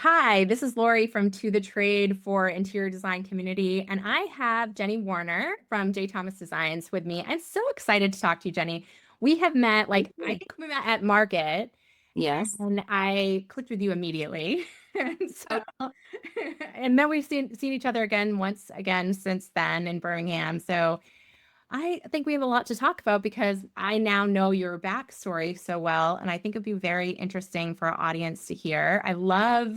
Hi, this is Laurie from To the Trade for Interior Design Community, and I have Jenny Warner from J. Thomas Designs with me. I'm so excited to talk to you, Jenny. We have met, I think we met at Market, Yes. and I clicked with you immediately. And Oh, so, and then we've seen each other again once again since then in Birmingham. So I think we have a lot to talk about because I now know your backstory so well, and I think it'd be very interesting for our audience to hear. I love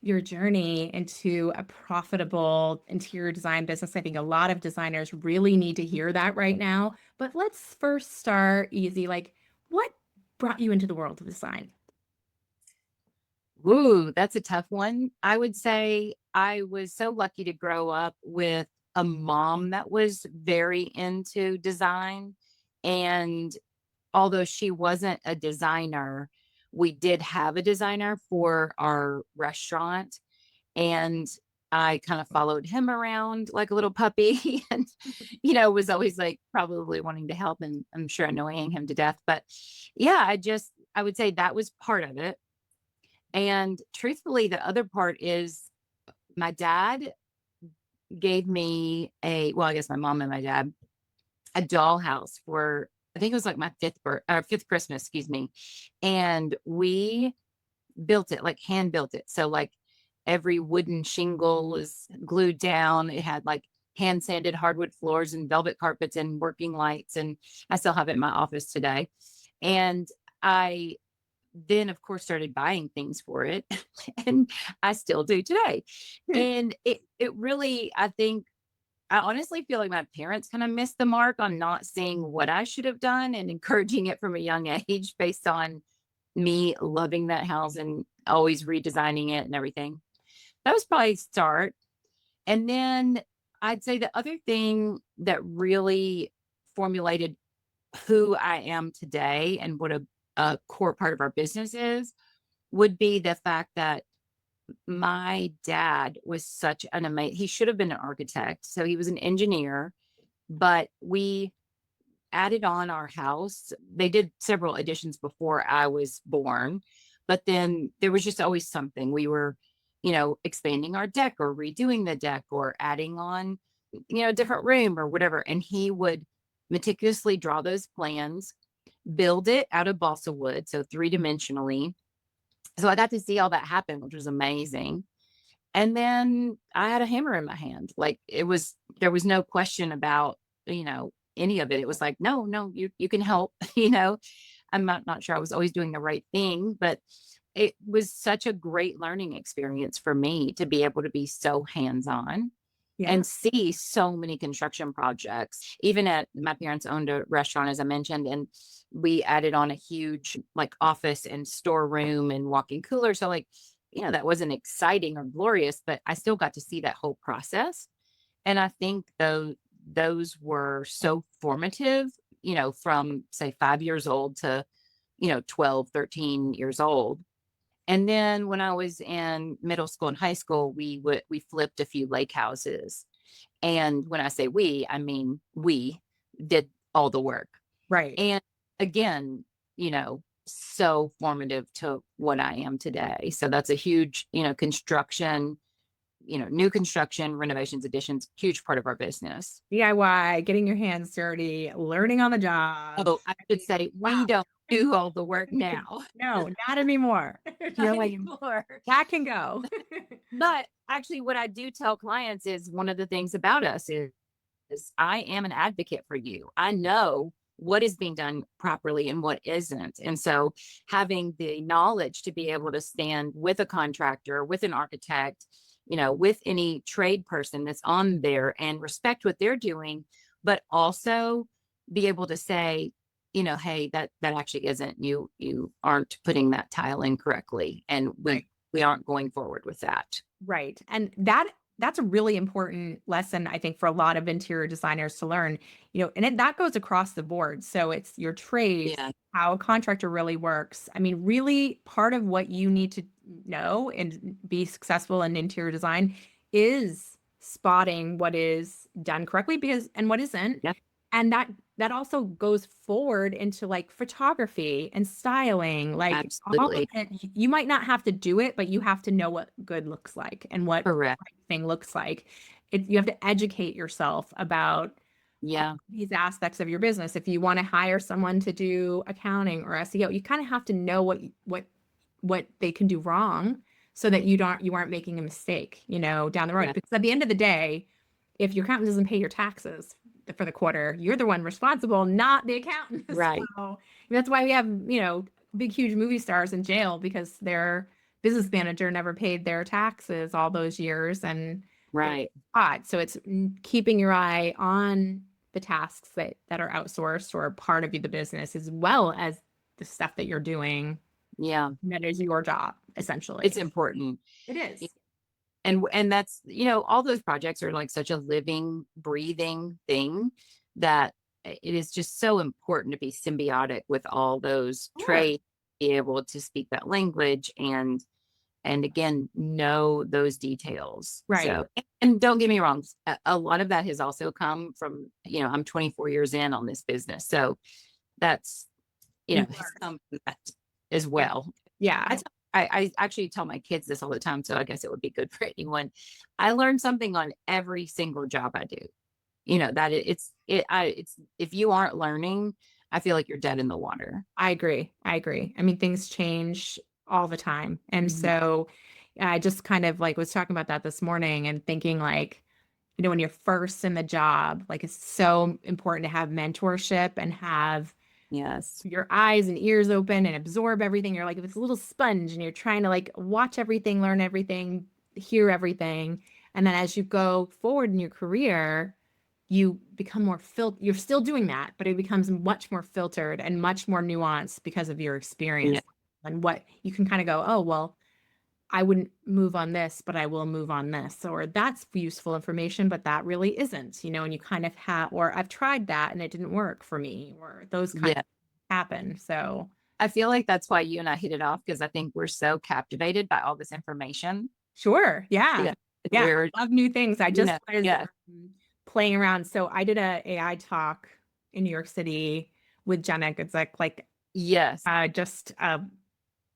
your journey into a profitable interior design business. I think a lot of designers really need to hear that right now. But let's first start easy. What brought you into the world of design? ooh, that's a tough one. I would say I was so lucky to grow up with a mom that was very into design. And although she wasn't a designer, we did have a designer for our restaurant. And I kind of followed him around like a little puppy and, was always like probably wanting to help and I'm sure annoying him to death. But yeah, I would say that was part of it. And truthfully, the other part is my dad gave me I guess my mom and my dad, a dollhouse for, I think it was like my fifth Christmas, excuse me. And we built it, like hand built it. So like every wooden shingle was glued down. It had like hand sanded hardwood floors and velvet carpets and working lights. And I still have it in my office today. And I then of course started buying things for it and I still do today. And it really, I honestly feel like my parents kind of missed the mark on not seeing what I should have done and encouraging it from a young age based on me loving that house and always redesigning it and everything. That was probably a start. And then I'd say the other thing that really formulated who I am today and what a core part of our business is would be the fact that my dad was such an amazing, he should have been an architect. So he was an engineer, but we added on our house. They did several additions before I was born, but then there was just always something. We were, expanding our deck or redoing the deck or adding on, a different room or whatever. And he would meticulously draw those plans, build it out of balsa wood, so three-dimensionally. So I got to see all that happen, which was amazing. And then I had a hammer in my hand. Like there was no question about, any of it. It was like, no, no, you can help, I'm not sure I was always doing the right thing, but it was such a great learning experience for me to be able to be so hands-on Yeah. and see so many construction projects. Even at my parents owned a restaurant, as I mentioned, and we added on a huge like office and storeroom and walk-in cooler. So like, that wasn't exciting or glorious, but I still got to see that whole process. And I think those were so formative, from say 5 years old to, 12, 13 years old. And then when I was in middle school and high school, we flipped a few lake houses. And when I say we, I mean we did all the work. Right. And again, so formative to what I am today. So that's a huge, construction, new construction, renovations, additions, huge part of our business. DIY, getting your hands dirty, learning on the job. Oh, I I should mean, say we wow. don't do all the work now. No, not anymore. Not Not anymore. anymore. That can go. But actually, what I do tell clients is one of the things about us is I am an advocate for you. I know what is being done properly and what isn't. And so having the knowledge to be able to stand with a contractor, with an architect, with any trade person that's on there and respect what they're doing, but also be able to say, hey, that actually isn't, you aren't putting that tile in correctly. And Right. we aren't going forward with that. Right. And that's a really important lesson, I think, for a lot of interior designers to learn, that goes across the board. So it's your trades, Yeah. how a contractor really works. I mean, really part of what you need to know and be successful in interior design is spotting what is done correctly because and what isn't. Yeah. And that also goes forward into like photography and styling, like all of Absolutely. it. You might not have to do it, but you have to know what good looks like and what Correct. right thing looks like. You have to educate yourself about all Yeah. these aspects of your business. If you want to hire someone to do accounting or SEO, you kind of have to know what they can do wrong so that you aren't making a mistake, down the road. Yeah. Because at the end of the day, if your accountant doesn't pay your taxes for the quarter, you're the one responsible, not the accountant. Right. So that's why we have, big, huge movie stars in jail because their business manager never paid their taxes all those years and they Right. caught. So it's keeping your eye on the tasks that are outsourced or part of the business as well as the stuff that you're doing Yeah. that is your job, It's essentially. important. It is. And that's, all those projects are like such a living, breathing thing that it is just so important to be symbiotic with all those Sure. trades, be able to speak that language and again know those details. Right. So and don't get me wrong, a lot of that has also come from, I'm 24 years in on this business. So that's, You has learn. come from that as Yeah. well. I Yeah. tell I actually tell my kids this all the time, so I guess it would be good for anyone. I learn something on every single job I do. That it's if you aren't learning, I feel like you're dead in the water. I agree. I agree. I mean, things change all the time. And Mhm. so I just kind of like was talking about that this morning and thinking like, when you're first in the job, like it's so important to have mentorship and have Yes. your eyes and ears open and absorb everything. You're like this little sponge and you're trying to like watch everything, learn everything, hear everything. And then as you go forward in your career, you become more you're still doing that, but it becomes much more filtered and much more nuanced because of your Yeah. experience and what you can kind of go, oh, well, I wouldn't move on this, but I will move on this. Or that's useful information, but that really isn't, and you kind of have, or I've tried that and it didn't work for me, or those kind of Yeah. happen. So I feel like that's why you and I hit it off because I think we're so captivated by all this information. sure. Yeah. Yeah. Yeah. We're, I love new things. I just was yeah. playing around. So I did a AI talk in New York City with Jenna Goodzik, like Yes. just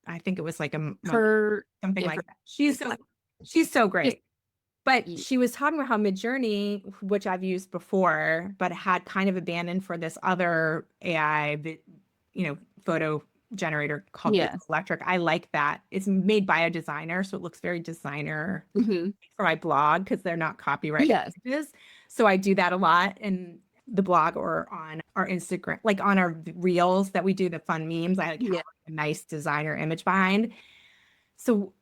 I think it was like a month, Her, something yeah, like her, that. it's like, She's so just, great. But y- she was talking about how Midjourney, which I've used before, but had kind of abandoned for this other AI, photo generator called Google yes. Electric. I like that. It's made by a designer, so it looks very designer Hmm. for my blog because they're not copyright Yes. images. So I do that a lot in the blog or on our Instagram, like on our reels that we do the fun memes. I like have Yeah. a nice designer image behind. So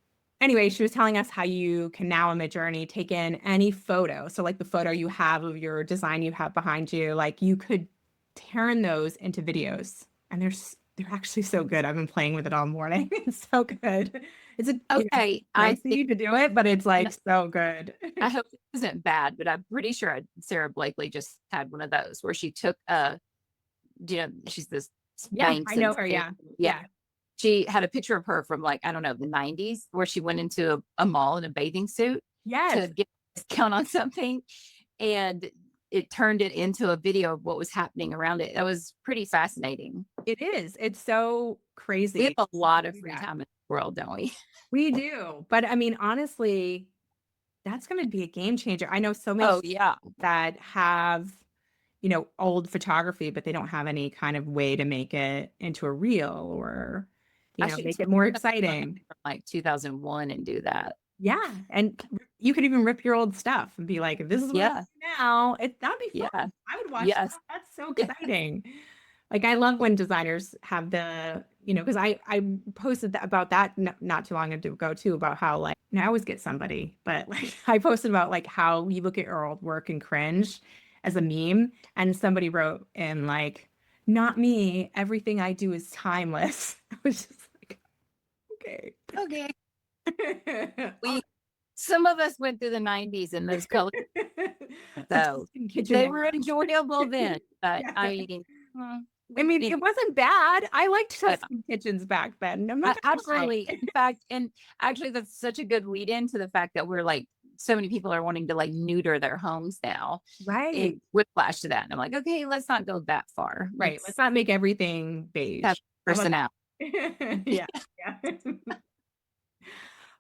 anyway, she was telling us how you can now in Midjourney take in any photo. So like the photo you have of your design you have behind you, like you could turn those into videos. And they're actually so good. I've been playing with it all morning. It's so good. It's Okay. I think, pricey to do it, but it's no, like so good. I hope it isn't bad, but I'm pretty sure Sarah Blakely just had one of those where she took she's this Yeah, Spanx I and know her. Yeah. yeah. Yeah. She had a picture of her from like, I don't know, the 90s where she went into a mall in a bathing suit to Yes, get a discount on something. And it turned it into a video of what was happening around it. That was pretty fascinating. it is. It's so We have crazy a lot to of do free that. time in the world, don't we? We do. But I mean, honestly, that's going to be a game changer. I know so many Oh, yeah. that have, old photography, but they don't have any kind of way to make it into a reel or, I should make tell it more you from exciting. like 2001 and do that. Yeah. And you could even rip your old stuff and be like, this is what I Yeah. do now. That'd be fun. Yeah. I would watch that. Yes. That's so Yeah. exciting. Like I love when designers have because I posted about that not too long ago too about how like I always get somebody, but like I posted about like how you look at your old work and cringe as a meme, and somebody wrote in like, not me, everything I do is timeless. I was just like, okay. Okay. All We Some of us went through the 90s in those colors, the so Tuscan kitchen they era. were enjoyable then. But Yeah. I mean, I we mean, need it wasn't bad. I liked to Tuscan kitchens back then. I'm not gonna lie. absolutely. In fact, and actually, that's such a good lead in to the fact that we're like so many people are wanting to like neuter their homes now. It Right. whiplash to that. And I'm like, okay, let's not go that far. Right. Let's Let's not make everything have beige. How about personnel. that? Yeah. Yeah.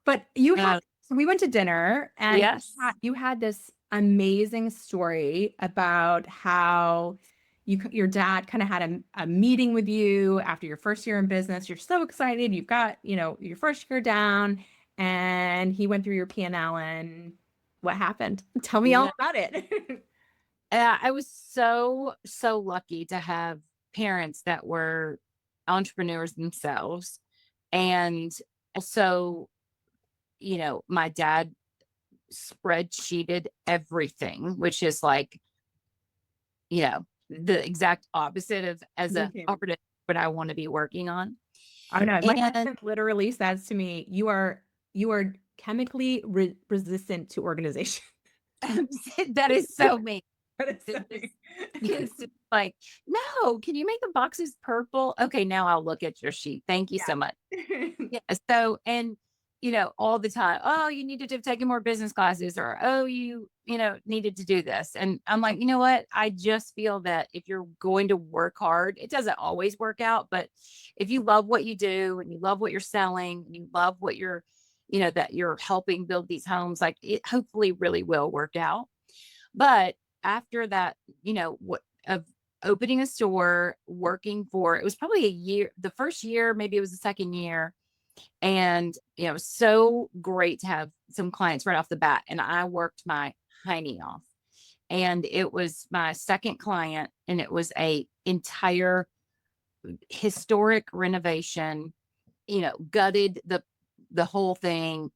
But you had, Uh, so we went to dinner and yes. you had this amazing story about how your dad kind of had a meeting with you after your first year in business. You're so excited. You've got, your first year down, and he went through your P&L, and what happened? Tell me all Yeah. about it. I was so, so lucky to have parents that were entrepreneurs themselves. And also, my dad spreadsheeted everything, which is like, the exact opposite of as a Okay. operative what I want to be working on. I know. My And husband literally says to me, you are chemically resistant to organization. that is so me. But it's It's just funny. it's just like, "No, can you make the boxes purple? Okay, now I'll look at your sheet. Thank you so much." Yeah. Yeah, so and, all the time, "Oh, you needed to have taken more business classes," or, "Oh, needed to do this." And I'm like, "You know what? I just feel that if you're going to work hard, it doesn't always work out, but if you love what you do and you love what you're selling, and you love what that you're helping build these homes, like, it hopefully really will work out." But after that, what of opening a store, working for it was probably a year, the first year, maybe it was the second year. And, so great to have some clients right off the bat. And I worked my hiney off. And it was my second client, and it was a entire historic renovation, gutted the whole thing.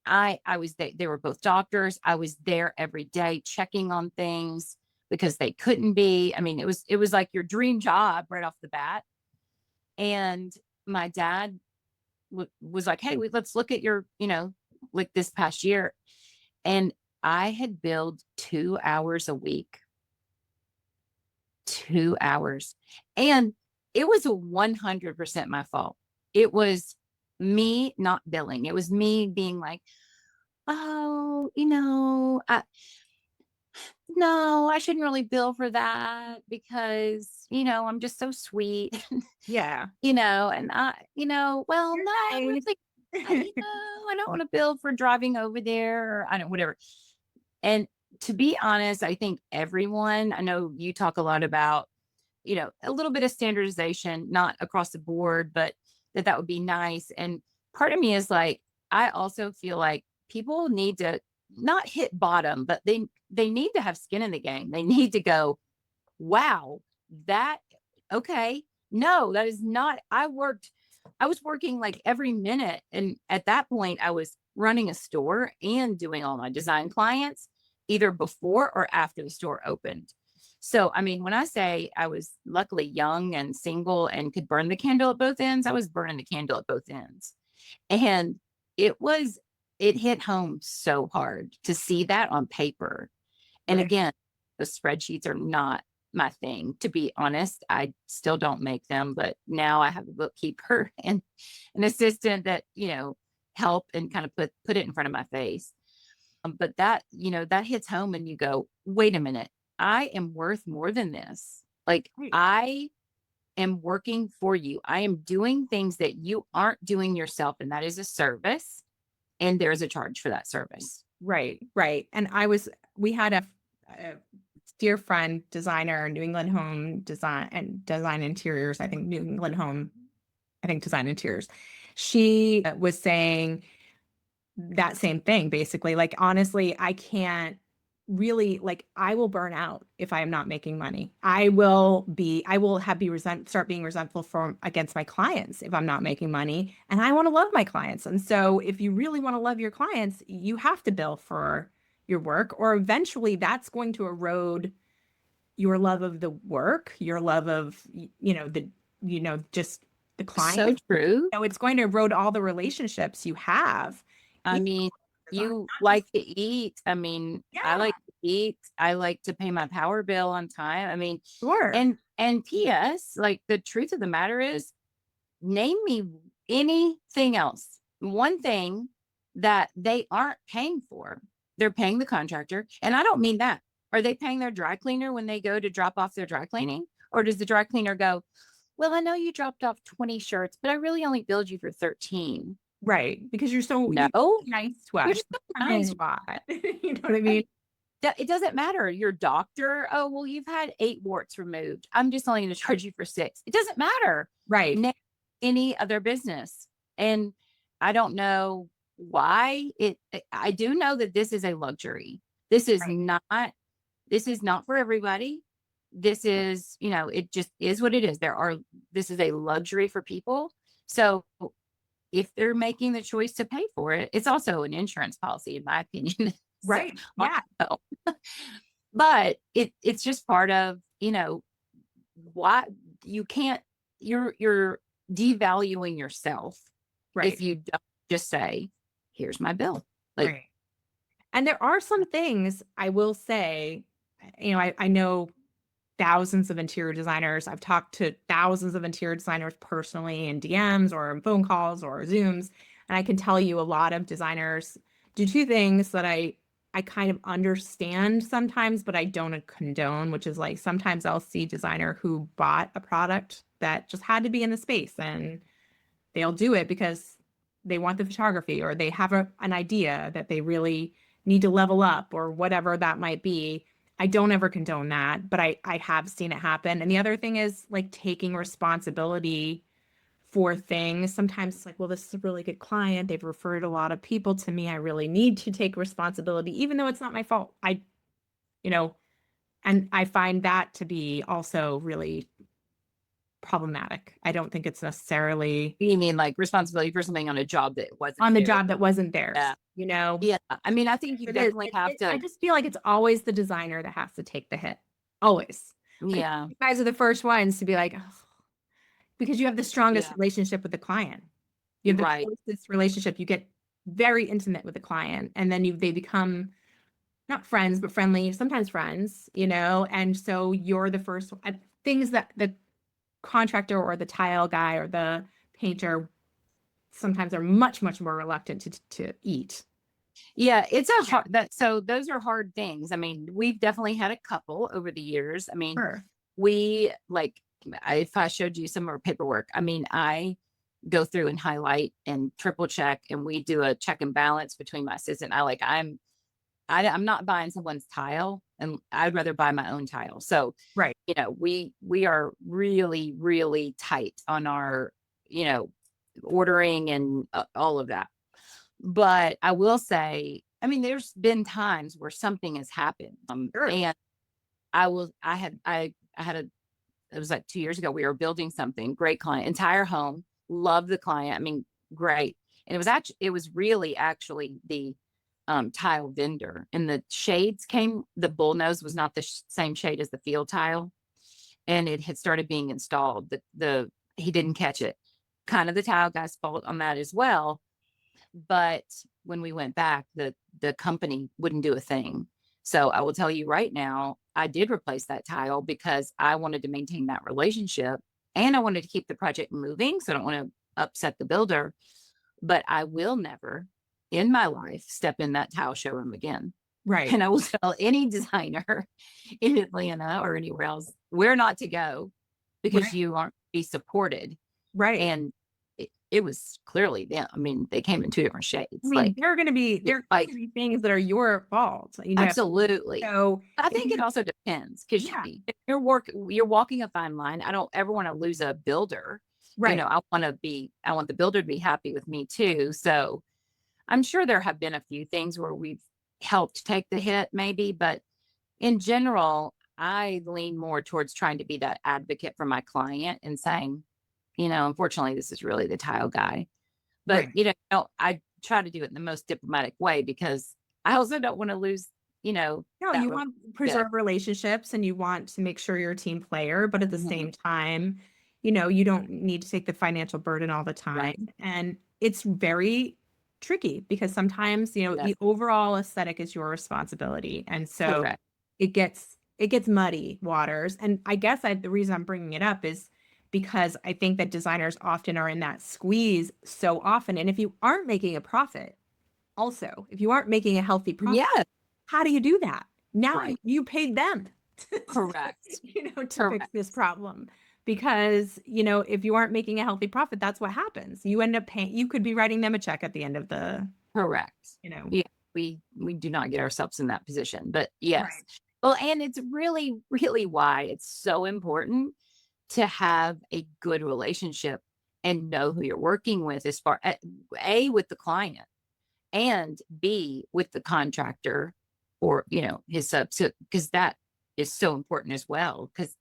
I was they were both doctors. I was there every day checking on things because they couldn't be. I mean, it was like your dream job right off the bat. And my dad was like, "Hey, let's look at your, like this past year." And I had billed 2 hours a week, 2 hours. And it was a 100% my fault. It was me not billing. It was me being like, "Oh, no, I shouldn't really bill for that because, I'm just so sweet." Yeah. And well, You're no, I nice. really, I don't want to bill for driving over there, or I don't, whatever. And to be honest, I think everyone, I know you talk a lot about, a little bit of standardization, not across the board, but that would be nice. And part of me is like, I also feel like people need to not hit bottom, but they need to have skin in the game. They need to go, wow, that okay. No, that is not. I was working like every minute. And at that point, I was running a store and doing all my design clients either before or after the store opened. So, I mean, when I say I was luckily young and single and could burn the candle at both ends, I was burning the candle at both ends. And it was, it hit home so hard to see that on paper. And Right. again, the spreadsheets are not my thing. To be honest, I still don't make them, but now I have a bookkeeper and an assistant that, help and kind of put it in front of my face. But that hits home and you go, wait a minute, I am worth more than this. Like Right. I am working for you. I am doing things that you aren't doing yourself. And that is a service. And there's a charge for that service. Right. Right. And we had a dear friend, designer, New England Home Design and Design Interiors. I think New England Home, I think Design Interiors. She was saying that same thing, basically. Like, honestly, I can't really, like, I will burn out if I am not making money. I will have start being resentful against my clients if I'm not making money. And I want to love my clients. And so if you really want to love your clients, you have to bill for your work, or eventually that's going to erode your love of the work, your love of, just the client. So true. It's going to erode all the relationships you have. I Even mean, not you just, like to eat. I mean, I yeah, like to eat. I like to pay my power bill on time. I mean, sure. and PS, like the truth of the matter is, name me anything else. One thing that they aren't paying for. they're paying the contractor. And I don't mean that. Are they paying their dry cleaner when they go to drop off their dry cleaning? Or does the dry cleaner go, well, I know you dropped off 20 shirts, but I really only billed you for 13. Right. Because No, you're nice to you're us. so Come in nice. a lot. You know what I mean? Right. It doesn't matter. Your doctor, oh, well, you've had 8 warts removed. I'm just only going to charge you for 6. It doesn't matter. Right. Na- Any other business. And I don't know why I do know that this is a luxury. This is Right. not, this is not for everybody. This is, it just is what it is. This is a luxury for people. So if they're making the choice to pay for it, it's also an insurance policy, in my opinion. So, Right. Yeah. also, but it's just part of, why you can't, you're devaluing yourself if Right. you don't just say, here's my bill. Like, Right. And there are some things I will say, I know thousands of interior designers. I've talked to thousands of interior designers personally in DMs or in phone calls or Zooms. And I can tell you a lot of designers do two things that I kind of understand sometimes, but I don't condone, which is like sometimes I'll see designer who bought a product that just had to be in the space and they'll do it because they want the photography or they have an idea that they really need to level up or whatever that might be. I don't ever condone that, but I have seen it happen. And the other thing is like taking responsibility for things. Sometimes it's like, well, this is a really good client. They've referred a lot of people to me. I really need to take responsibility, even though it's not my fault. You know, and I find that to be also really problematic. I don't think it's necessarily you mean like responsibility for something on a job that wasn't on the there? job that wasn't theirs, Yeah. you know? Yeah. I mean, I think you It is. definitely have I to. just feel like it's always the designer that has to take the hit. Always. Like Yeah. you guys are the first ones to be like, "Ugh," because you have the strongest Yeah. relationship with the client. You have the Right. closest relationship. You get very intimate with the client, and then they become not friends, but friendly, sometimes friends, and so you're the first things that the contractor or the tile guy or the painter sometimes are much, much more reluctant to eat. Yeah, it's a hard so those are hard things. I mean, we've definitely had a couple over the years. I mean, Sure. we like if I showed you some of our paperwork, I mean, I go through and highlight and triple check and we do a check and balance between my assistant. I'm not buying someone's tile and I'd rather buy my own tile. So, Right. we are really, really tight on our, you know, ordering and all of that. But I will say, I mean, there's been times where something has happened. Sure. And I had a, it was like 2 years ago, we were building something, great client, entire home, love the client. I mean, great. And it was really actually the tile vendor and the shades came, the bullnose was not the same shade as the field tile. And it had started being installed. He didn't catch it. Kind of the tile guy's fault on that as well, but when we went back, the company wouldn't do a thing. So I will tell you right now, I did replace that tile because I wanted to maintain that relationship and I wanted to keep the project moving. So I don't want to upset the builder, but I will never in my life step in that tile showroom again. Right. And I will tell any designer in Atlanta or anywhere else where not to go because Right. you aren't be supported. Right. And it was clearly them. I mean, they came in 2 different I shades, mean, like, there are going to be yeah, there are like going to be things that are your fault, absolutely. So I if think it you, also depends because yeah, you're walking a fine line. I don't ever want to lose a builder. right, I want the builder to be happy with me too. So I'm sure there have been a few things where we've helped take the hit maybe, but in general, I lean more towards trying to be that advocate for my client and saying, unfortunately, this is really the tile guy. But, right. I try to do it in the most diplomatic way because I also don't want to lose, No, that you want to relationship. preserve relationships and you want to make sure you're a team player, but at the Mhm. same time, you don't need to take the financial burden all the Right. time. And it's very tricky because sometimes, Yes. the overall aesthetic is your responsibility. And so Correct. it gets muddy waters. And I guess the reason I'm bringing it up is because I think that designers often are in that squeeze so often. And if you aren't making a profit, also, if you aren't making a healthy profit, Yeah. How do you do that? Now Right. you paid them Correct. to fix this Correct. problem. Because, if you aren't making a healthy profit, that's what happens. You end up paying, you could be writing them a check at the end of the, Correct. you know, Yeah, we do not get ourselves in that position, but yes. right. Well, and it's really, really why it's so important to have a good relationship and know who you're working with as far A, with the client, and B, with the contractor or, his sub. So, because that is so important as well. Because,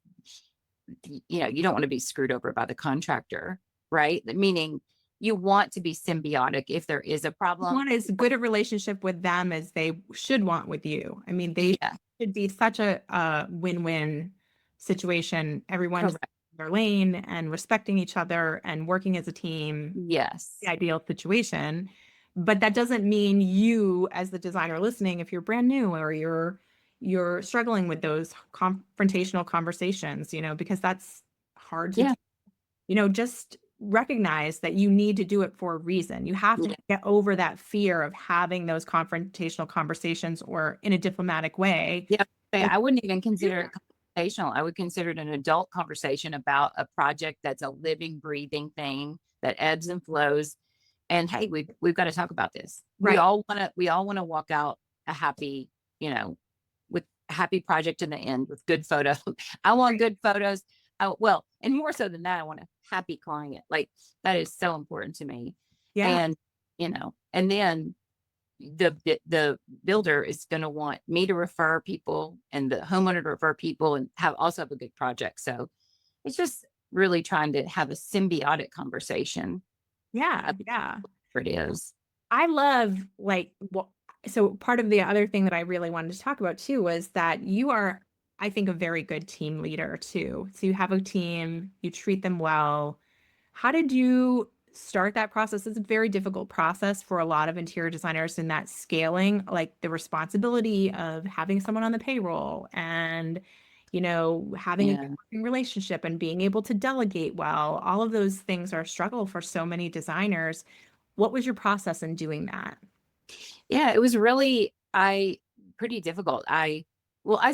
you don't want to be screwed over by the contractor, right? Meaning you want to be symbiotic if there is a You problem. want as good a relationship with them as they should want with you. I mean, they Yeah, should be such a win-win situation. Everyone's in correct. their lane and respecting each other and working as a team, the Yes. ideal situation. But that doesn't mean you, as the designer listening, if you're brand new or you're struggling with those confrontational conversations, because that's hard to Yeah. do. Just recognize that you need to do it for a reason. You have to Yeah. get over that fear of having those confrontational conversations or in a diplomatic way. Yeah. And I wouldn't even do consider it that. conversational. I would consider it an adult conversation about a project that's a living, breathing thing that ebbs and flows. And hey, we've got to talk about this. We Right. all want to we all want to walk out a happy, with a happy project in the end with good photos. I want Right. good photos. Well, and more so than that, I want a happy client. Like that is so important to me. Yeah. And and then the builder is going to want me to refer people and the homeowner to refer people and have a good project. So it's just really trying to have a symbiotic conversation Yeah. about Yeah. what it is. I love so part of the other thing that I really wanted to talk about too was that you are, I think, a very good team leader too. So you have a team, you treat them well. How did you start that process? It's a very difficult process for a lot of interior designers in that scaling, like the responsibility of having someone on the payroll and, having a good Yeah. working relationship and being able to delegate well. All of those things are a struggle for so many designers. What was your process in doing that? Yeah, it was really I pretty difficult. I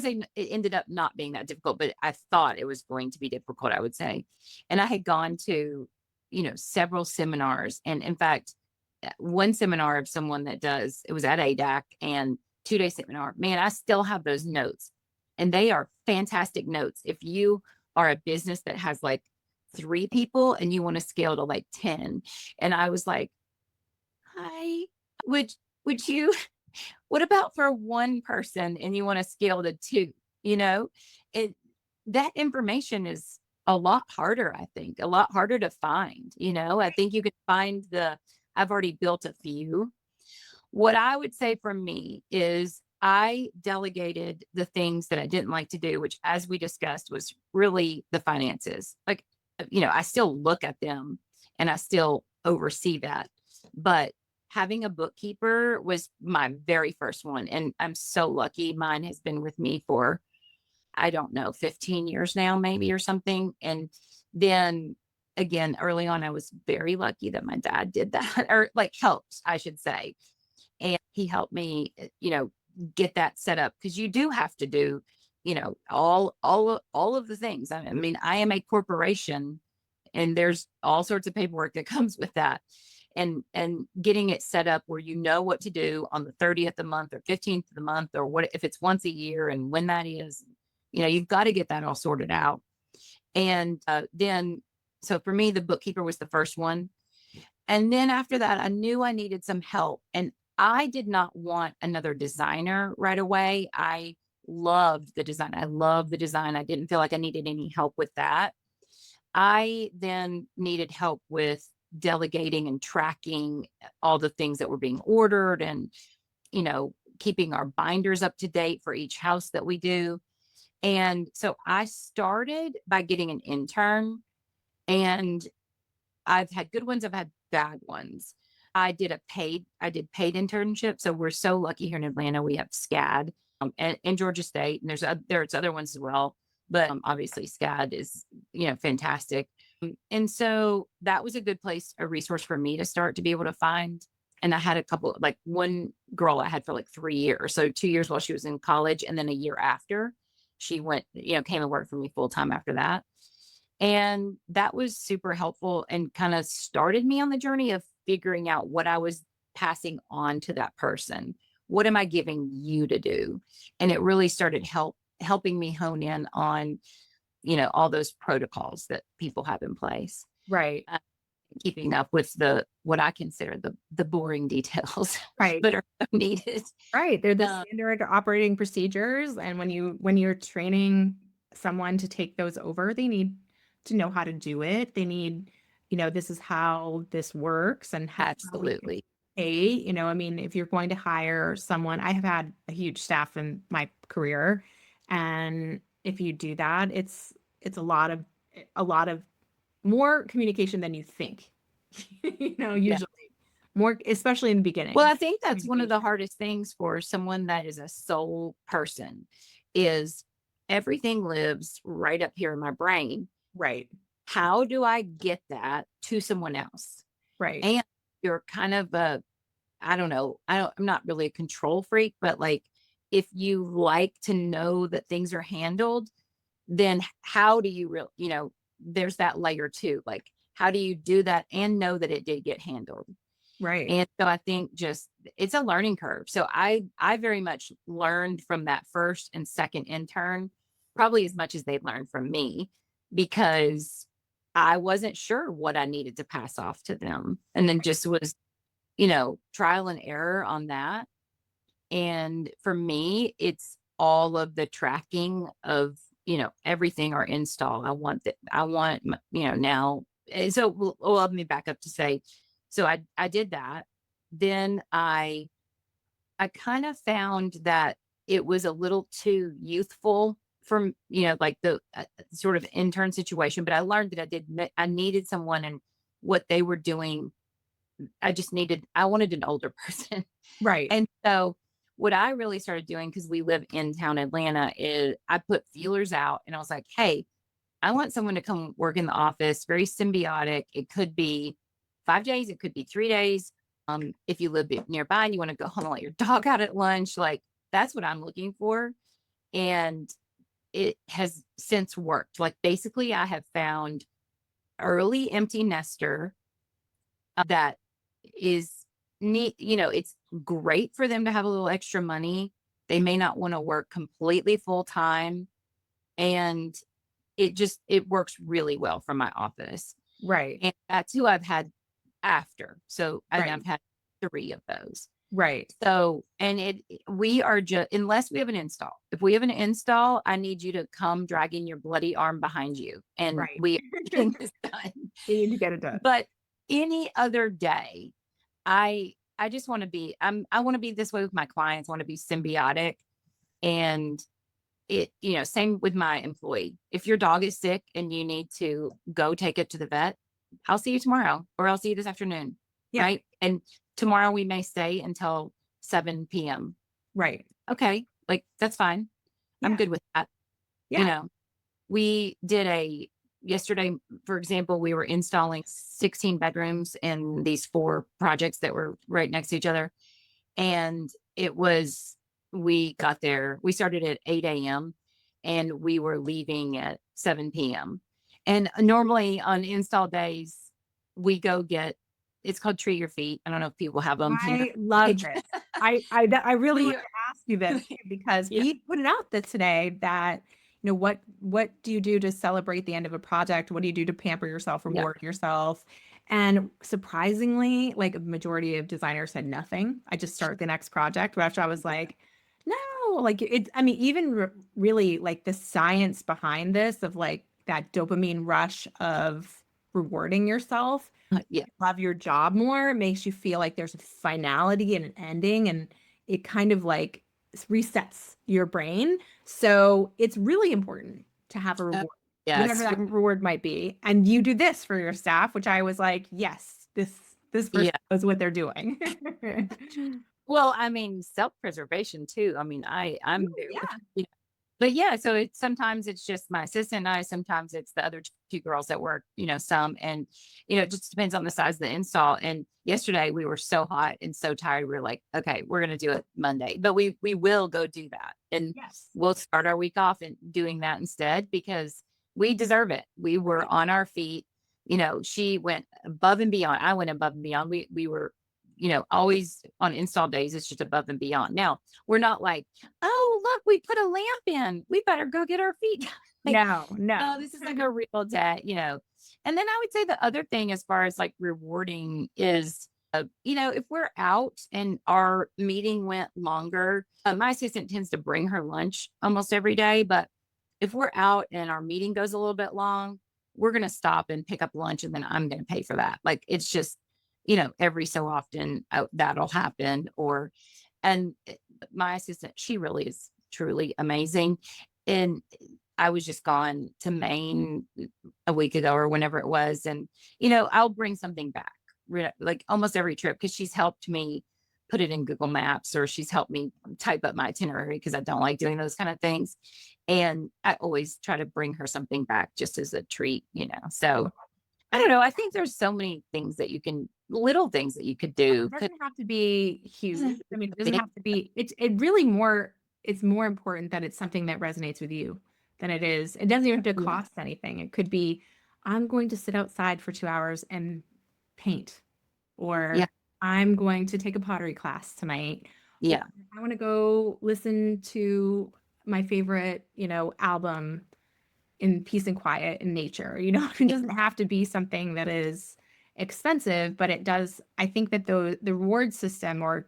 say it ended up not being that difficult, but I thought it was going to be difficult, I would say. And I had gone to, several seminars. And in fact, one seminar of someone that does, it was at ADAC and 2-day seminar. Man, I still have those notes. And they are fantastic notes. If you are a business that has like 3 people and you want to scale to like 10. And I was like, hi, would would you what about for one person and you want to scale to 2? You know, it that information is a lot harder, I think, a lot harder to find. I think you can find I've already built a few. What I would say for me is I delegated the things that I didn't like to do, which, as we discussed, was really the finances. Like, I still look at them and I still oversee that. But having a bookkeeper was my very first one. And I'm so lucky. Mine has been with me for, I don't know, 15 years now, maybe or something. And then again, early on, I was very lucky that my dad did that or like helped, I should say, and he helped me, get that set up because you do have to do, all of the things. I mean, I am a corporation, and there's all sorts of paperwork that comes with that, and getting it set up where you know what to do on the 30th of the month or 15th of the month or what if it's once a year and when that is. You've got to get that all sorted out, and then so for me, the bookkeeper was the first one, and then after that, I knew I needed some help. And I did not want another designer right away. I loved the design. I love the design. I didn't feel like I needed any help with that. I then needed help with delegating and tracking all the things that were being ordered and, keeping our binders up to date for each house that we do. And so I started by getting an intern, and I've had good ones, I've had bad ones. I did paid internship. So we're so lucky here in Atlanta. We have SCAD, and Georgia State, and there's other ones as well. But obviously SCAD is, fantastic. And so that was a good place, a resource for me to start to be able to find And I had a couple, like one girl I had for like 3 years. So 2 years while she was in college. And then a year after she went, came and worked for me full time after that. And that was super helpful and kind of started me on the journey of figuring out what I was passing on to that person. What am I giving you to do? And it really started helping me hone in on, all those protocols that people have in place. Right. Uh, Keeping up with the what I consider the boring details, Right. but are so needed. Right. They're the Um, standard operating procedures. And when you're training someone to take those over, they need to know how to do it. They need, this is how this works and how we can Absolutely. pay. I mean, if you're going to hire someone, I have had a huge staff in my career. And if you do that, it's a lot of more communication than you think. Yeah. Usually more, especially in the Well, beginning. I think that's one of the Communication. hardest things for someone that is a sole person is everything lives right up here in my brain. Right. How do I get that to someone else? Right. And you're kind of I don't know, I'm not really a control freak, but like if you like to know that things are handled, then how do you there's that layer too. Like, how do you do that and know that it did get handled? Right. And so I think just it's a learning curve. So I very much learned from that first and second intern, probably as much as they learned from me, because I wasn't sure what I needed to pass off to them. And then just was, trial and error on that. And for me, it's all of the tracking of, everything our install. I want, now. So let me back up to say, so I did that. Then I kind of found that it was a little too youthful from, like the sort of intern situation, but I learned that I needed someone and what they were doing. I wanted an older person. Right. And so what I really started doing, because we live in town Atlanta, is I put feelers out and I was like, hey, I want someone to come work in the office, very symbiotic. It could be 5 days, it could be 3 days. If you live nearby and you want to go home and let your dog out at lunch, like that's what I'm looking for. And it has since worked. Like basically, I have found early empty nester that is neat. It's great for them to have a little extra money. They may not want to work completely full time. And it works really well from my office. Right. And that's who I've had after. So Right. I've had 3 of those. Right. So, and we are just, unless we have an install, if we have an install, I need you to come dragging your bloody arm behind you. And Right. we are getting this done. You need to get it done. But any other day, I just want to I want to be this way with my clients. I want to be symbiotic. And same with my employee. If your dog is sick and you need to go take it to the vet, I'll see you tomorrow or I'll see you this afternoon. Yeah. Right. And tomorrow we may stay until 7 p.m. Right. Okay. Like that's fine. I'm Yeah. good with that. You Yeah. know, we did yesterday, for example, we were installing 16 bedrooms in these 4 projects that were right next to each other. And we got there, we started at 8 a.m. and we were leaving at 7 p.m. And normally on install days, we go get, it's called Treat Your Feet. I don't know if people have them here. I love this. I really We wanted were, to ask you this too, because yeah, we put it out that today that, what do you do to celebrate the end of a project? What do you do to pamper yourself, yeah, reward yourself? And surprisingly, like a majority of designers said nothing. I just start the next project, which I was like, no, like I mean, even really like the science behind this of like that dopamine rush of rewarding yourself, yeah, love your job more, it makes you feel like there's a finality and an ending, and it kind of like resets your brain. So it's really important to have a uh, reward, whatever yes, that reward might be. And you do this for your staff, which I was like, yes, this person yeah. knows what they're doing. Well, I mean, self preservation too. I mean, I'm Ooh, new. yeah. But yeah, so it's sometimes it's just my assistant and I, sometimes it's the other two girls that work, some, and it just depends on the size of the install. And yesterday we were so hot and so tired. We were like, okay, we're gonna do it Monday. But we will go do that. And Yes. we'll start our week off and doing that instead because we deserve it. We were Right. on our feet. She went above and beyond. I went above and beyond. We were, always on install days, it's just above and beyond. Now we're not like, oh, look, we put a lamp in. We better go get our feet. Like, No, no. no, this is like a real day. And then I would say the other thing, as far as like rewarding, is, if we're out and our meeting went longer, my assistant tends to bring her lunch almost every day. But if we're out and our meeting goes a little bit long, we're going to stop and pick up lunch and then I'm going to pay for that. Like, it's just, every so often that'll happen. And my assistant, she really is truly amazing. And I was just gone to Maine a week ago or whenever it was. And, I'll bring something back, like almost every trip, because she's helped me put it in Google Maps, or she's helped me type up my itinerary because I don't like doing those kind of things. And I always try to bring her something back just as a treat. So I don't know. I think there's so many things that little things that you could do. It doesn't have to be huge. I mean, it doesn't Big, have to be, it really more, it's more important that it's something that resonates with you than it is. It doesn't even have to yeah, cost anything. It could be, I'm going to sit outside for 2 hours and paint, yeah, or I'm going to take a pottery class tonight, or yeah, I want to go listen to my favorite, album in peace and quiet in nature. It doesn't have to be something that is expensive, but it does. I think that the reward system, or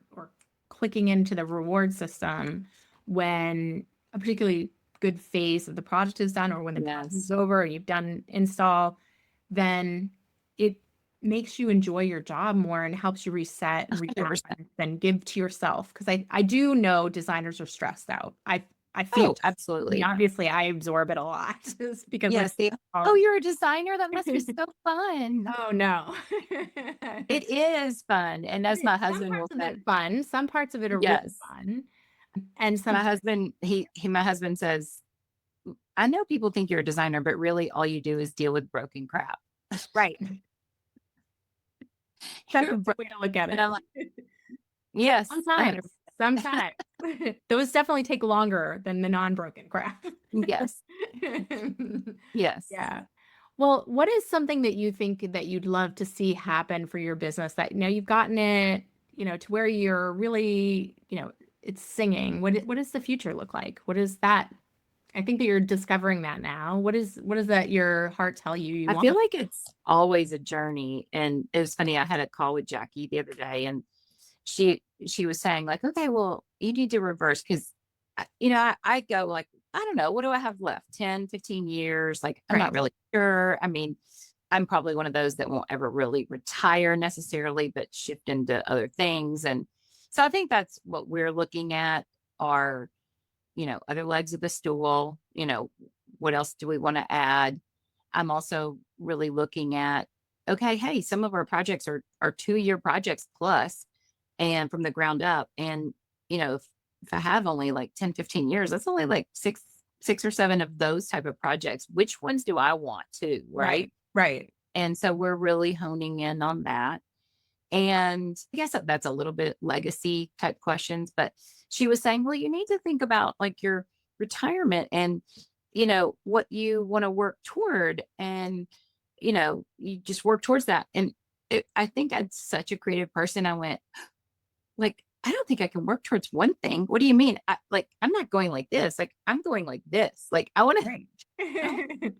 clicking into the reward system when a particularly good phase of the project is done, or when the project is yes, over and you've done install, then it makes you enjoy your job more and helps you reset and 100%. rebalance and give to yourself. Because I do know designers are stressed out. I feel, Oh, I mean, absolutely. obviously I absorb it a lot just because Yes. Oh, you're a designer? That must be so fun. oh no. It is fun. And as my Some husband will parts of say, it fun, some parts of it are really yes. fun. And some My parts, husband, my husband says, I know people think you're a designer, but really all you do is deal with broken crap. right. That's You're a bro- good way to look at and I'm it. like, yes, Sometimes, sometimes. Those definitely take longer than the non-broken crap. yes, yes. Yeah. Well, what is something that you think that you'd love to see happen for your business that you've gotten it, to where you're really, it's singing. What does the future look like? What is that? I think that you're discovering that now. What is that your heart tell you you I want? feel like it's always a journey. And it was funny. I had a call with Jackie the other day, and she was saying like, okay, well, you need to reverse because, I go like, I don't know, what do I have left? 10, 15 years? Like, I'm not Right. really sure. I mean, I'm probably one of those that won't ever really retire necessarily, but shift into other things. And so I think that's what we're looking at, are, other legs of the stool. What else do we want to add? I'm also really looking at, okay, hey, some of our projects are 2-year projects plus, and from the ground up. And, if I have only like 10, 15 years, that's only like six or seven of those type of projects. Which ones do I want to? Right. Right. Right. And so we're really honing in on that. And I guess that's a little bit legacy type questions, but she was saying, well, you need to think about like your retirement and, what you want to work toward. And, you just work towards that. And I think I'm such a creative person. I went, like, I don't think I can work towards one thing. What do you mean? I'm not going like this. Like, I'm going like this. Like, I want to, Right.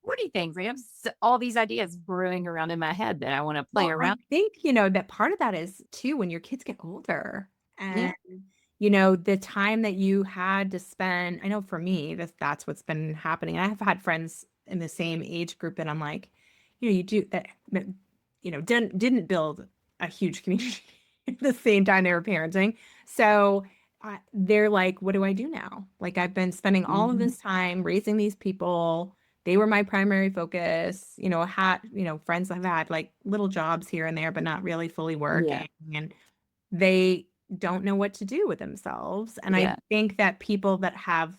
40 things. I have all these ideas brewing around in my head that I want to play Well, I around. think, that part of that is too when your kids get older Yeah. and, the time that you had to spend. I know for me, that's what's been happening. I have had friends in the same age group, and I'm like, you do that, didn't build a huge community at the same time they were parenting. So they're like, what do I do now? Like, I've been spending all of Mhm. this time raising these people. They were my primary focus. Had, friends I've had like little jobs here and there, but not really fully Yeah. working. And they don't know what to do with themselves. And I Yeah. think that people that have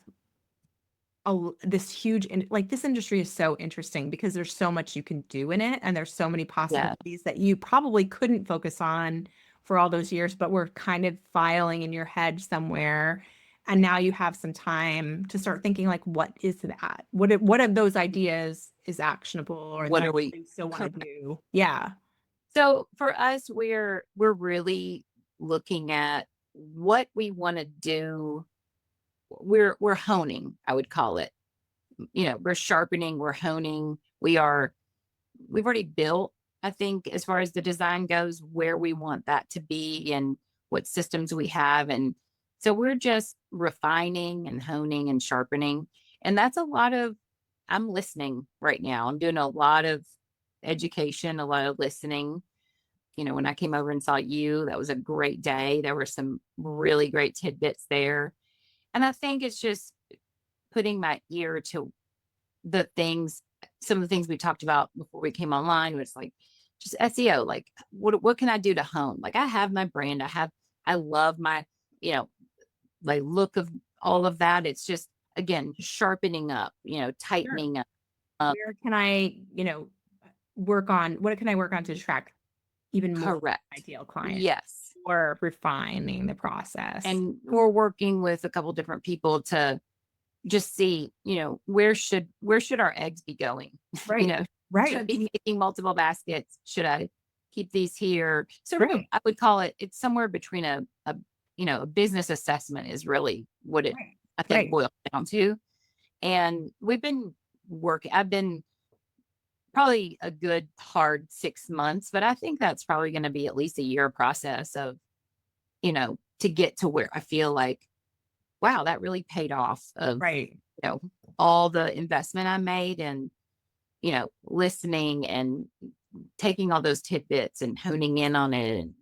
this huge like this industry is so interesting because there's so much you can do in it and there's so many Yeah. possibilities that you probably couldn't focus on for all those years, but were kind of filing in your head somewhere. And now you have some time to start thinking like, what is that? What of those ideas is actionable or that What I are we? really still want to do? Yeah. So for us, we're really looking at what we want to do. We're honing, I would call it. We're sharpening, we're honing. We've already built, I think, as far as the design goes, where we want that to be and what systems we have. And so we're just refining and honing and sharpening. And that's a lot of, I'm listening right now. I'm doing a lot of education, a lot of listening. When I came over and saw you, that was a great day. There were some really great tidbits there. And I think it's just putting my ear to the things, some of the things we talked about before we came online, was like just SEO. Like, what can I do to hone? Like, I have my brand. I love my, you know, like look of all of that. It's just, again, sharpening up, Sure. tightening up. Where can I, work on what can I work on to attract even more Correct. ideal client Yes. or refining the process? And we're working with a couple different people to just see, where should our eggs be going? you Right. know, should I Right. be making multiple baskets? Should I keep these here? Sort of, Right. I would call it's somewhere between a business assessment is really what it, Right. I think, Right. boils down to. And I've been probably a good hard 6 months, but I think that's probably going to be at least a year process of, to get to where I feel like, wow, that really paid off of, Right. you know, all the investment I made and, listening and taking all those tidbits and honing in on it and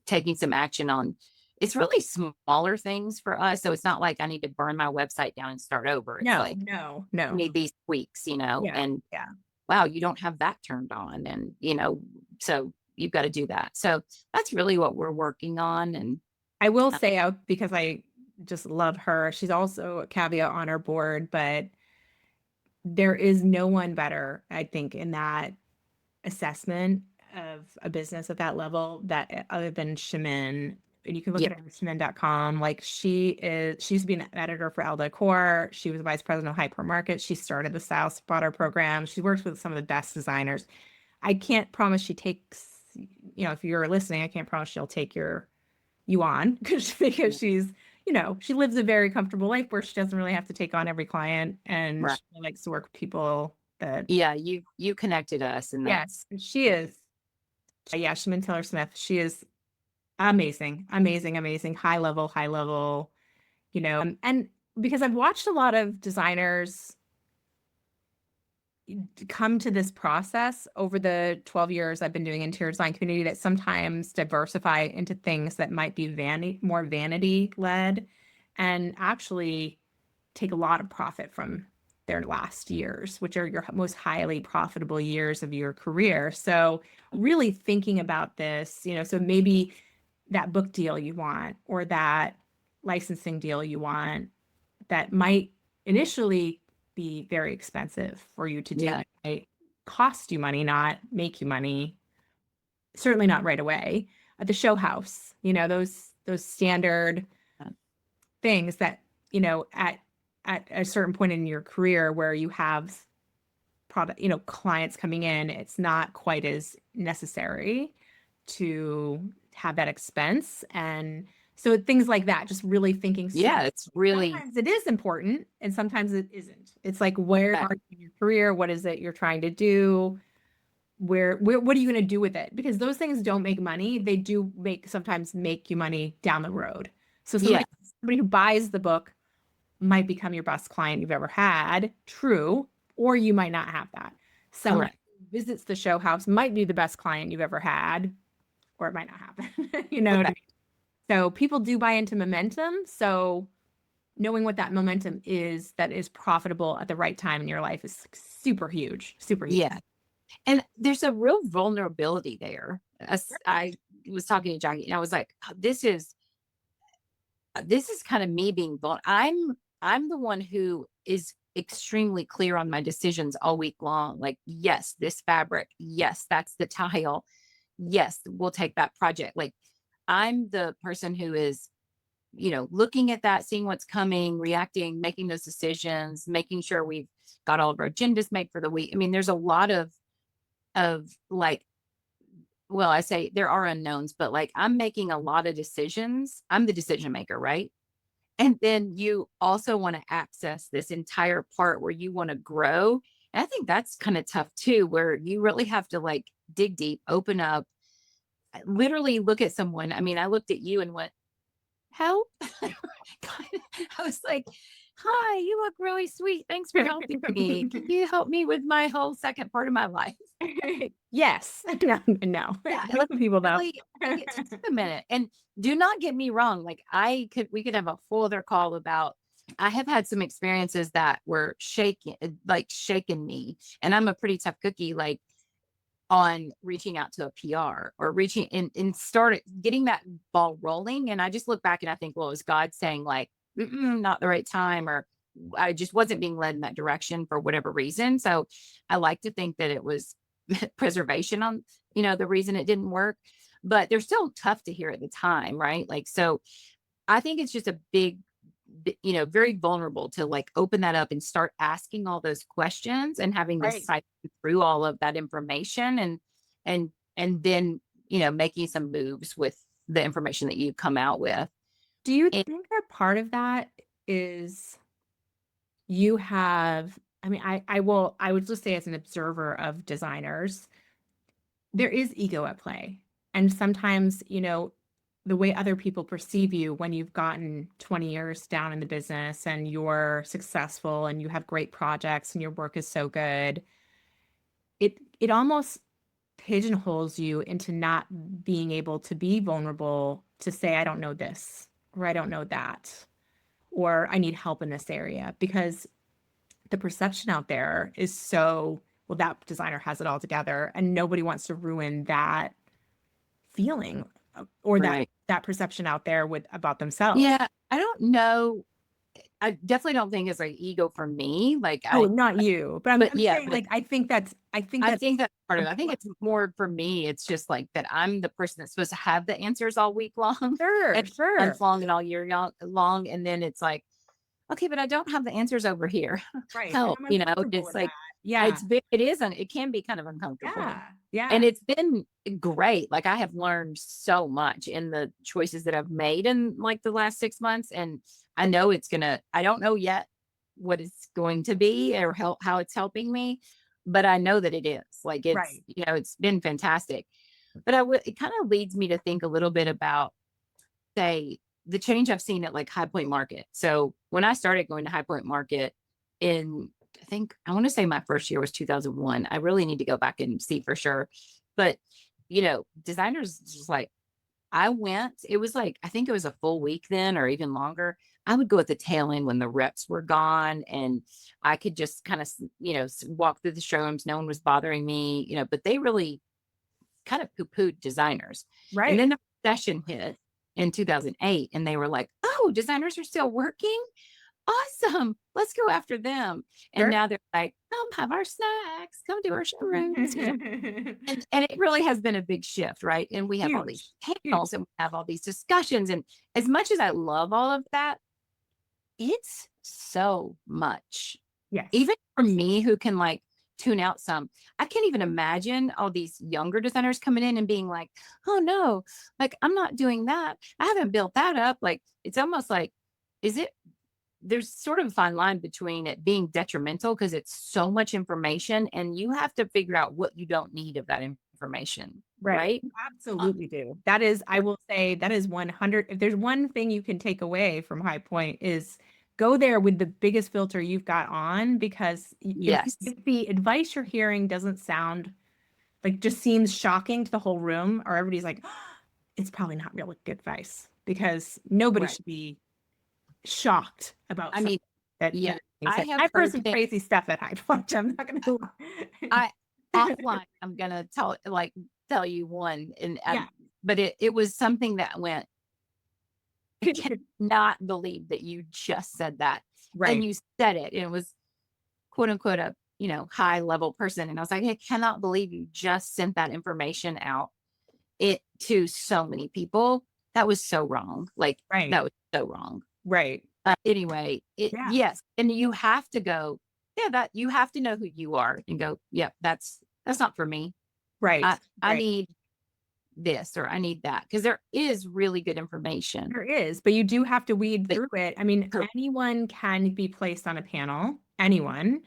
taking some action on, it's really smaller things for us. So it's not like I need to burn my website down and start over. It's No, like, no, I no. need these tweaks, Yeah. and Yeah. wow, you don't have that turned on. And, so you've got to do that. So that's really what we're working on. And I will uh, say out because I just love her. She's also a caveat on our board, but there is no one better, I think, in that assessment of a business at that level that other than Shemin. And you can look yeah, at her at shemin.com. Like she's been an editor for Elle Decor. She was vice president of Hypermarket. She started the Style Spotter program. She works with some of the best designers. I can't promise she takes, if you're listening, I can't promise she'll take you on because she lives a very comfortable life where she doesn't really have to take on every client and right. she likes to work with people that, Yeah, you connected us, and yeah, that's she is. Yeah, Shaman Taylor Smith. She is amazing, amazing, amazing, high level, and because I've watched a lot of designers come to this process over the 12 years I've been doing interior design community that sometimes diversify into things that might be more vanity led and actually take a lot of profit from their last years, which are your most highly profitable years of your career. So really thinking about this, so maybe that book deal you want or that licensing deal you want that might initially be very expensive for you to do. yeah, It might cost you money, not make you money. Certainly not right away. At the show house, those standard things that, at a certain point in your career where you have clients coming in, it's not quite as necessary to have that expense. And so things like that, just really thinking yeah. It's really sometimes it is important and sometimes it isn't. It's like, where uh, are you in your career? What is it you're trying to do? Where what are you going to do with it? Because those things don't make money. They do sometimes make you money down the road. So yeah, somebody who buys the book might become your best client you've ever had, true, or you might not have that. Someone correct. who visits the show house might be the best client you've ever had, or it might not happen. You know what I Correct. mean? So people do buy into momentum. So knowing what that momentum is that is profitable at the right time in your life is super huge, super huge. Yeah. And there's a real vulnerability there. I was talking to Jackie and I was like, "Oh, this is kind of me being vulnerable. I'm the one who is extremely clear on my decisions all week long. Like, yes, this fabric. Yes, that's the tile. Yes, we'll take that project. Like, I'm the person who is, looking at that, seeing what's coming, reacting, making those decisions, making sure we've got all of our agendas made for the week. I mean, there's a lot of like, well, I say there are unknowns, but like I'm making a lot of decisions. I'm the decision maker, right? And then you also want to access this entire part where you want to grow. And I think that's kind of tough too, where you really have to like dig deep, open up, literally look at someone. I mean, I looked at you and went, help. I was like, hi, you look really sweet. Thanks for helping me. Can you help me with my whole second part of my life? Yes. No, no. Yeah, Know like the people though. really, like it took a minute. And do not get me wrong, like we could have a full other call about I have had some experiences that were shaking me. And I'm a pretty tough cookie, like on reaching out to a PR or reaching and started getting that ball rolling. And I just look back and I think, well, it was God saying like, not the right time, or I just wasn't being led in that direction for whatever reason. So I like to think that it was preservation on, the reason it didn't work, but they're still tough to hear at the time. Right. Like, so I think it's just a very vulnerable to like open that up and start asking all those questions and having to Right. sift through all of that information and then, making some moves with the information that you come out with. Do you And think that part of that is you have, I mean, I would just say as an observer of designers, there is ego at play. And sometimes, the way other people perceive you when you've gotten 20 years down in the business and you're successful and you have great projects and your work is so good, it almost pigeonholes you into not being able to be vulnerable to say, I don't know this, or I don't know that, or I need help in this area, because the perception out there is so, well, that designer has it all together, and nobody wants to ruin that feeling or that right. that perception out there with about themselves. Yeah, I don't know. I definitely don't think it's like ego for me. Like Oh, not you, but I'm but I'm yeah, saying but like I think I that's think that's part a of it. I think it's more for me. It's just like that I'm the person that's supposed to have the answers all week long sure, and sure. month long and all year long. And then it's like, okay, but I don't have the answers over here. Right. And Help, I'm uncomfortable just with like that. Yeah. it can be kind of uncomfortable. Yeah. Yeah. And it's been great. Like I have learned so much in the choices that I've made in like the last 6 months. And I don't know yet what it's going to be or how it's helping me, but I know that it is like, Right. it's been fantastic. But it kind of leads me to think a little bit about, say, the change I've seen at like High Point Market. So when I started going to High Point Market in, I think I want to say my first year was 2001. I really need to go back and see for sure. But, designers just like, it was like, I think it was a full week then or even longer. I would go at the tail end when the reps were gone and I could just kind of, walk through the showrooms. No one was bothering me, but they really kind of poo-pooed designers. And Right. then the recession hit in 2008 and they were like, oh, designers are still working? Awesome. Let's go after them. And Sure. now they're like, come have our snacks, come to our showrooms, and it really has been a big shift, right? And we have all these Huge. Huge. panels and we have all these discussions. And as much as I love all of that, it's so much. Yes. Even for me who can like tune out some, I can't even imagine all these younger designers coming in and being like, oh no, like I'm not doing that. I haven't built that up. Like it's almost like, is it there's sort of a fine line between it being detrimental because it's so much information and you have to figure out what you don't need of that information, Right. right? You Uh, absolutely do. That is, I will say that is 100. If there's one thing you can take away from High Point is go there with the biggest filter you've got on, because yes, if the advice you're hearing doesn't sound like, just seems shocking to the whole room, or everybody's like, it's probably not really good advice, because nobody right. should be shocked about I something mean, that yeah, you're I saying. have I've heard heard some things. crazy stuff at High Point. I'm not gonna lie. I offline, I'm gonna tell you one, and Yeah. but it was something that went. I cannot believe that you just said that, and Right. you said it, and it was. quote unquote a, high level person. And I was like, I cannot believe you just sent that information out it to so many people. That was so wrong. Like Right. that was so wrong. Right. Anyway, Yeah. yes. And you have to go, yeah, that you have to know who you are and go, yeah, that's not for me. Right. I Right. need this or I need that. Cause there is really good information. There is, but you do have to weed But through it. I mean, cor- anyone can be placed on a panel. Anyone.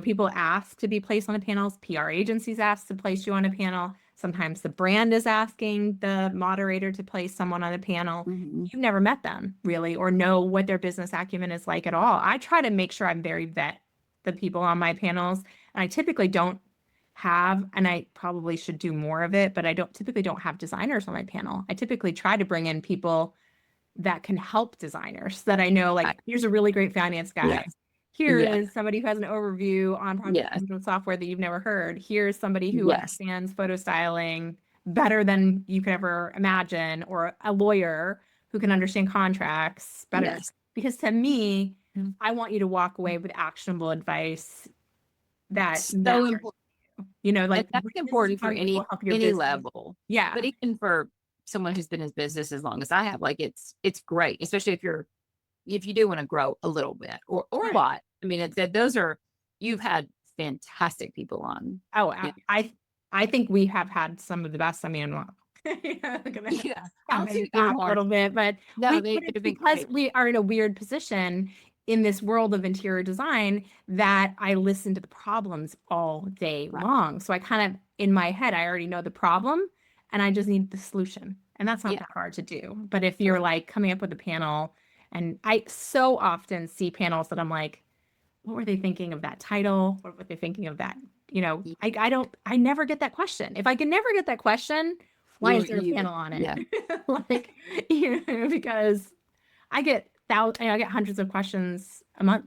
People ask to be placed on a panel. PR agencies ask to place you on a panel. Sometimes the brand is asking the moderator to place someone on a panel. Mhm. You've never met them really or know what their business acumen is like at all. I try to make sure I'm very vet the people on my panels, and I typically don't have, and I probably should do more of it, but I don't typically don't have designers on my panel. I typically try to bring in people that can help designers that I know, I, like, here's a really great finance guy. yes. Here Yeah. is somebody who has an overview on project Yes. management software that you've never heard. Here's somebody who Yes. understands photo styling better than you could ever imagine, or a lawyer who can understand contracts better. Yes. Because to me, I want you to walk away with actionable advice that So matters. important. And Like, that's this is important how for this will help your any business. level. Yeah. But even for someone who's been in business as long as I have, like it's great, especially if you do want to grow a little bit or a Right. lot. I mean, it's that those are you've had fantastic people on. Oh, Yeah. I think we have had some of the best. I mean, well, I'm gonna Yeah. count I'll my toot your back a horn. little bit, but No, but they've it's been because great. we are in a weird position in this world of interior design that I listen to the problems all day Right. long. So I kind of, in my head, I already know the problem and I just need the solution. And that's not Yeah. that hard to do. But if you're Correct. like coming up with a panel, and I so often see panels that I'm like, what were they thinking of that title? What were they thinking of that? Y- I never get that question. If I can never get that question, why is there a you panel on it? yeah. Like, because I get hundreds of questions a month,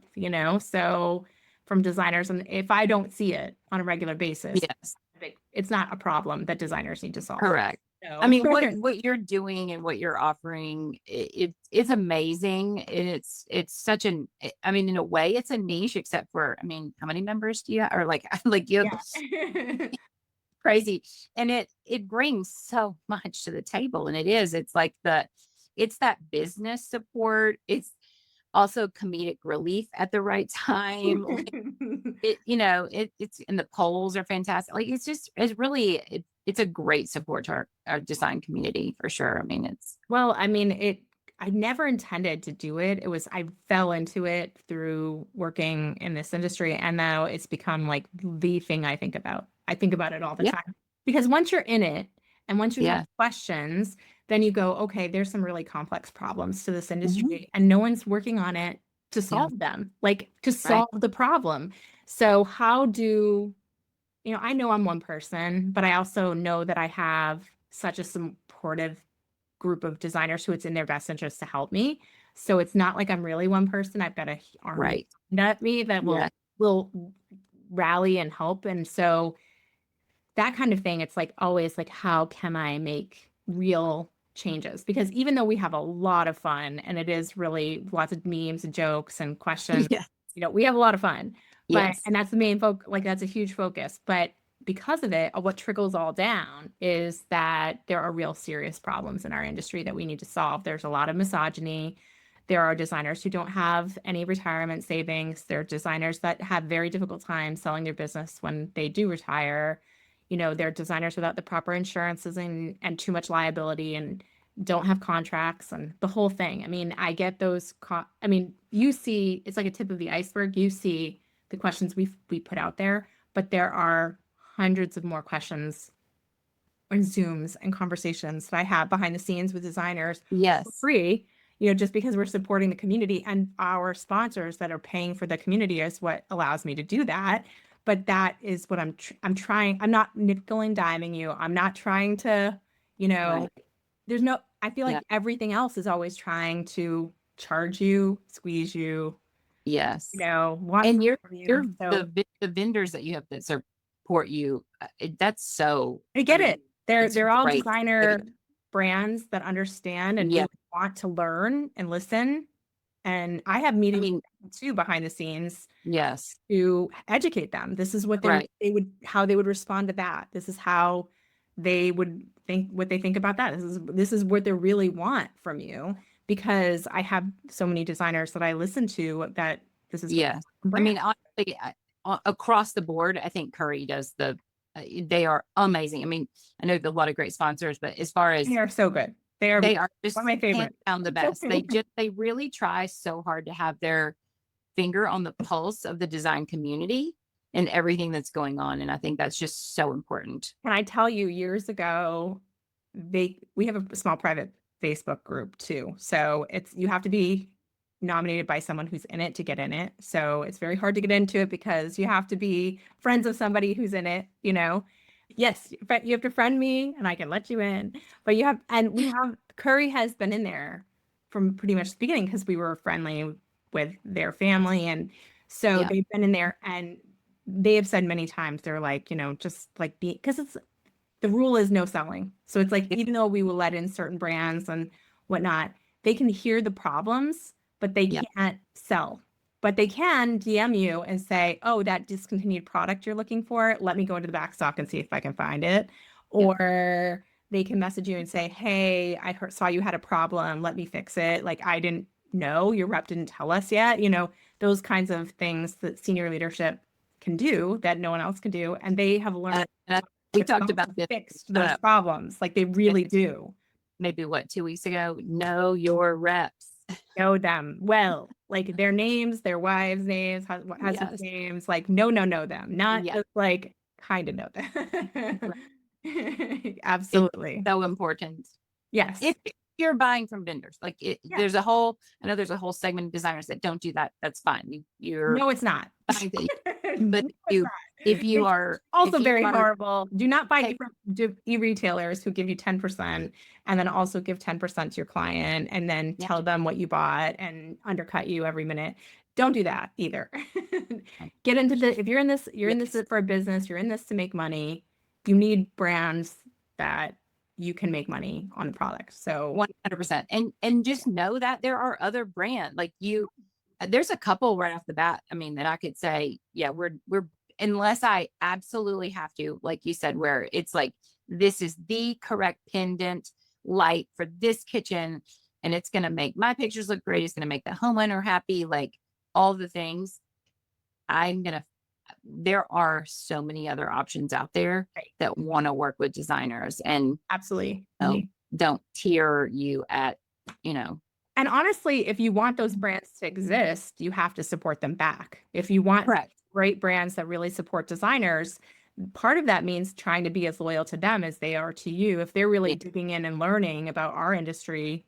so from designers. And if I don't see it on a regular basis, Yes. it's not a problem that designers need to solve. Correct. I So, mean, what you're doing and what you're offering, it's amazing. And it's such an, I mean, in a way, it's a niche, except for, I mean, how many members do you have? Or like, like you have yeah. crazy, and it brings so much to the table. And it's like it's that business support. It's also comedic relief at the right time. It's and the polls are fantastic. Like it's really it's a great support to our design community for sure. I mean, it's Well, I mean, I never intended to do it. I fell into it through working in this industry, and now it's become like the thing I think about. I think about it all the yeah, time because once you're in it and once you have yeah, questions, then you go, okay, there's some really complex problems to this mhm, industry, and no one's working on it to yeah, solve them, like to right, solve the problem. So, I know I'm one person, but I also know that I have such a supportive group of designers who it's in their best interest to help me. So it's not like I'm really one person. I've got a army right, at me that yeah, will rally and help. And so that kind of thing, it's like always like, how can I make real changes? Because even though we have a lot of fun and it is really lots of memes and jokes and questions, yeah, we have a lot of fun. But yes, and that's the main focus, like that's a huge focus. But because of it, what trickles all down is that there are real serious problems in our industry that we need to solve. There's a lot of misogyny. There are designers who don't have any retirement savings. There are designers that have very difficult time selling their business when they do retire. They're designers without the proper insurances and too much liability and don't have contracts and the whole thing. I mean, I get those. I mean, you see, it's like a tip of the iceberg. You see the questions we put out there, but there are hundreds of more questions and Zooms and conversations that I have behind the scenes with designers for yes, free, just because we're supporting the community and our sponsors that are paying for the community is what allows me to do that. But that is what I'm trying. I'm not nickel and diming you. I'm not trying to, you know, right, I feel yeah, like everything else is always trying to charge you, squeeze you, yes. want And something from you're you. So the vendors that you have that support you. That's so. I I get mean, it. They're it's they're all great. designer brands that understand and Yeah, really want to learn and listen And I have I meetings mean, too behind the scenes yes, to educate them. This is what right. they would how they would respond to that. This is how they would think what they think about that. This is what they really want from you because I have so many designers that I listen to that this is what Yes. I brand. mean, honestly, across the board, I think Curry does they are amazing. I mean, I know a lot of great sponsors, but as far They as are so good. They are they are one of just my hands favorite. down the best. They really try so hard to have their finger on the pulse of the design community and everything that's going on. And I think that's just so important. Can I tell you, years ago, we have a small private Facebook group too. So it's you have to be nominated by someone who's in it to get in it. So it's very hard to get into it because you have to be friends of somebody who's in it, you know. Yes, but you have to friend me and I can let you in. But you have and we have Curry has been in there from pretty much the beginning because we were friendly with their family and so Yeah. they've been in there and they have said many times they're like, just like be because it's the rule is no selling. So it's like Yeah. even though we will let in certain brands and whatnot, they can hear the problems, but they Yeah. can't sell. But they can DM you and say, "Oh, that discontinued product you're looking for, let me go into the back stock and see if I can find it." Yeah. Or they can message you and say, "Hey, saw you had a problem. Let me fix it. Like I didn't know, your rep didn't tell us yet." Those kinds of things that senior leadership can do that no one else can do, and they have learned We have talked also about this. fixed I don't those know, problems. Like they really do maybe what, 2 weeks ago? Know your reps. know them well, like their names, their wives' names, husband's Yes. names, like know them, not Yeah. just like kind of know them. Right. It's Absolutely. so important. Yes. If you're buying from vendors, like Yeah. I know there's a whole segment of designers that don't do that. That's fine. You're No, it's not. buying, but No, it's not. It's also if you very are horrible. Do not buy take from e-retailers who give you 10% and then also give 10% to your client and then yeah, tell them what you bought and undercut you every minute. Don't do that either. Get into the if you're in this yes, for a business, you're in this to make money. You need brands that you can make money on the product. So 100%. And just know that there are other brand like you. There's a couple right off the bat. I mean, that I could say, yeah, we're unless I absolutely have to, like you said, where it's like this is the correct pendant light for this kitchen, and it's going to make my pictures look great. It's going to make the homeowner happy, like all the things. I'm gonna. There are so many other options out there right, that want to work with designers, and absolutely. don't tier you at, you know, And honestly, if you want those brands to exist, you have to support them back. If you want correct. great brands that really support designers, part of that means trying to be as loyal to them as they are to you. If they're really Yeah, digging in and learning about our industry,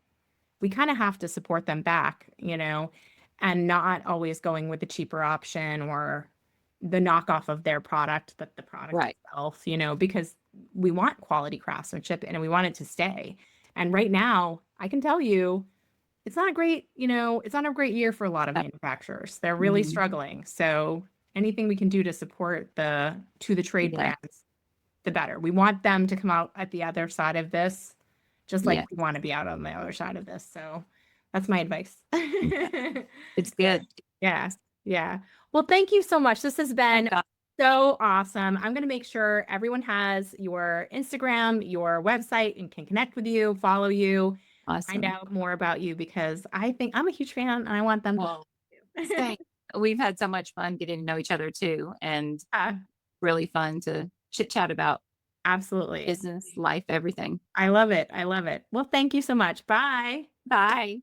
we kind of have to support them back, and not always going with the cheaper option or the knockoff of their product, but the product right. itself, because we want quality craftsmanship and we want it to stay. And right now, I can tell you, it's not a great year for a lot of manufacturers. They're really Mhm. struggling. So anything we can do to support the trade Yeah, brands, the better. We want them to come out at the other side of this, just like yeah, we want to be out on the other side of this. So that's my advice. yeah. It's good. Yeah. Yeah. Well, thank you so much. This has Oh been god, so awesome. I'm going to make sure everyone has your Instagram, your website, and can connect with you, follow you, find awesome. out more about you because I think I'm a huge fan and I want them Well, to. same. We've had so much fun getting to know each other too, and Yeah, really fun to chit chat about absolutely. business, life, everything. I love it. I love it. Well, thank you so much. Bye. Bye.